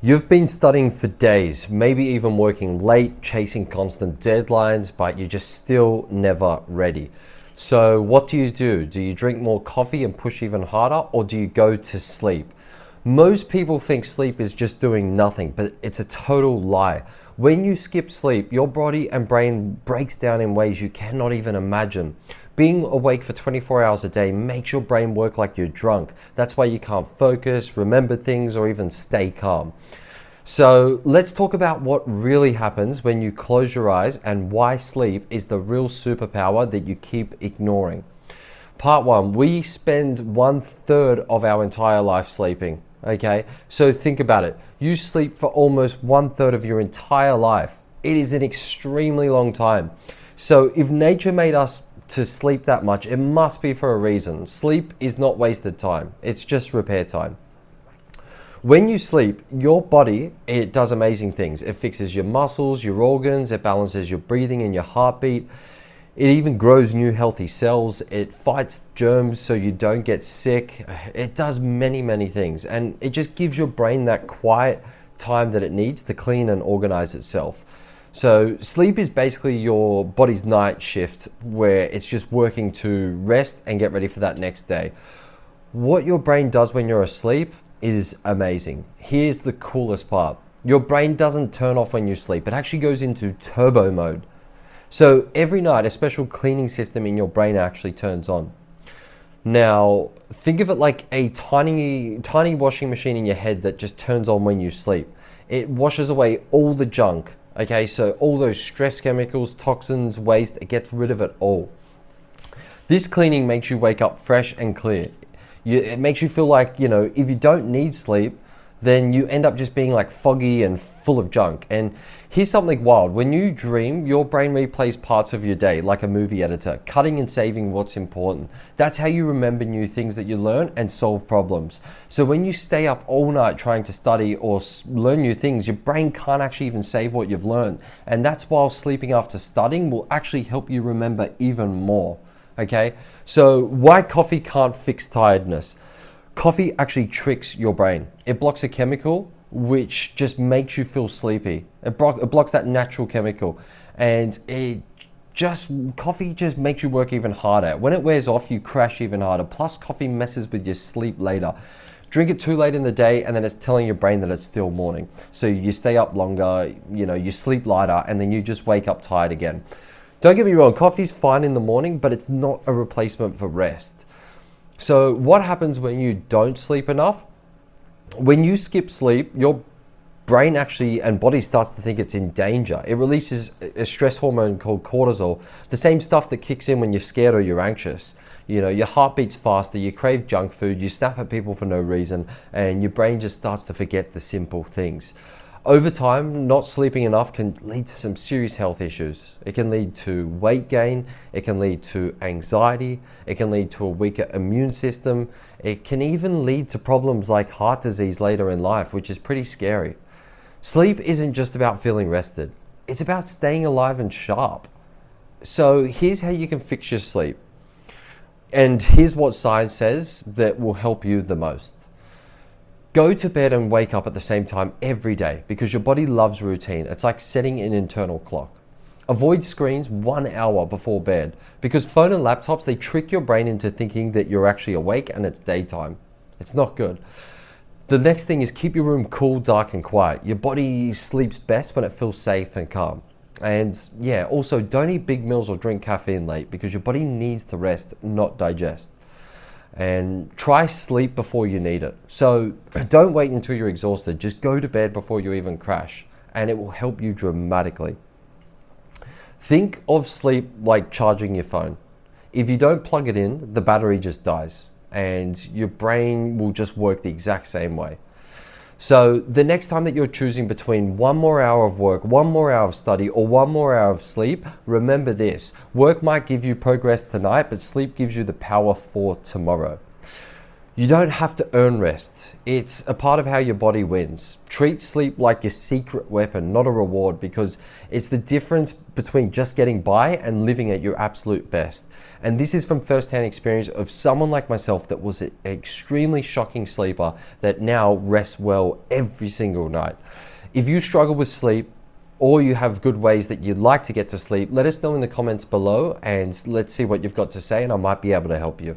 You've been studying for days, maybe even working late, chasing constant deadlines, but you're just still never ready. So what do? Do you drink more coffee and push even harder, or do you go to sleep? Most people think sleep is just doing nothing, but it's a total lie. When you skip sleep, your body and brain breaks down in ways you cannot even imagine. Being awake for 24 hours a day makes your brain work like you're drunk. That's why you can't focus, remember things, or even stay calm. So let's talk about what really happens when you close your eyes and why sleep is the real superpower that you keep ignoring. Part one, we spend 1/3 of our entire life sleeping. Okay, so think about it. You sleep for almost 1/3 of your entire life. It is an extremely long time. So if nature made us to sleep that much, it must be for a reason. Sleep is not wasted time. It's just repair time. When you sleep, your body, it does amazing things. It fixes your muscles, your organs, it balances your breathing and your heartbeat. It even grows new healthy cells. It fights germs so you don't get sick. It does many, many things. And it just gives your brain that quiet time that it needs to clean and organize itself. So sleep is basically your body's night shift where it's just working to rest and get ready for that next day. What your brain does when you're asleep is amazing. Here's the coolest part. Your brain doesn't turn off when you sleep. It actually goes into turbo mode. So every night, a special cleaning system in your brain actually turns on. Now, think of it like a tiny washing machine in your head that just turns on when you sleep. It washes away all the junk. Okay, so all those stress chemicals, toxins, waste, it gets rid of it all. This cleaning makes you wake up fresh and clear. It makes you feel like, if you don't need sleep, then you end up just being like foggy and full of junk. And here's something wild. When you dream, your brain replays parts of your day like a movie editor, cutting and saving what's important. That's how you remember new things that you learn and solve problems. So when you stay up all night trying to study or learn new things, your brain can't actually even save what you've learned. And that's why sleeping after studying will actually help you remember even more. Okay, so why coffee can't fix tiredness? Coffee actually tricks your brain. It blocks a chemical which just makes you feel sleepy. It blocks that natural chemical, and coffee just makes you work even harder. When it wears off, you crash even harder. Plus, coffee messes with your sleep later. Drink it too late in the day, and then it's telling your brain that it's still morning. So you stay up longer, you sleep lighter, and then you just wake up tired again. Don't get me wrong, coffee's fine in the morning, but it's not a replacement for rest. So what happens when you don't sleep enough? When you skip sleep, your brain actually and body starts to think it's in danger. It releases a stress hormone called cortisol, the same stuff that kicks in when you're scared or you're anxious. Your heart beats faster, you crave junk food, you snap at people for no reason, and your brain just starts to forget the simple things. Over time, not sleeping enough can lead to some serious health issues. It can lead to weight gain, it can lead to anxiety, it can lead to a weaker immune system, it can even lead to problems like heart disease later in life, which is pretty scary. Sleep isn't just about feeling rested, it's about staying alive and sharp. So here's how you can fix your sleep. And here's what science says that will help you the most. Go to bed and wake up at the same time every day because your body loves routine. It's like setting an internal clock. Avoid screens 1 hour before bed because phone and laptops, they trick your brain into thinking that you're actually awake and it's daytime. It's not good. The next thing is keep your room cool, dark, and quiet. Your body sleeps best when it feels safe and calm. And also don't eat big meals or drink caffeine late because your body needs to rest, not digest. And try sleep before you need it. So don't wait until you're exhausted. Just go to bed before you even crash, and it will help you dramatically. Think of sleep like charging your phone. If you don't plug it in, the battery just dies, and your brain will just work the exact same way. So the next time that you're choosing between 1 more hour of work, 1 more hour of study, or 1 more hour of sleep, remember this. Work might give you progress tonight, but sleep gives you the power for tomorrow. You don't have to earn rest. It's a part of how your body wins. Treat sleep like your secret weapon, not a reward, because it's the difference between just getting by and living at your absolute best. And this is from first-hand experience of someone like myself that was an extremely shocking sleeper that now rests well every single night. If you struggle with sleep, or you have good ways that you'd like to get to sleep, let us know in the comments below and let's see what you've got to say, and I might be able to help you.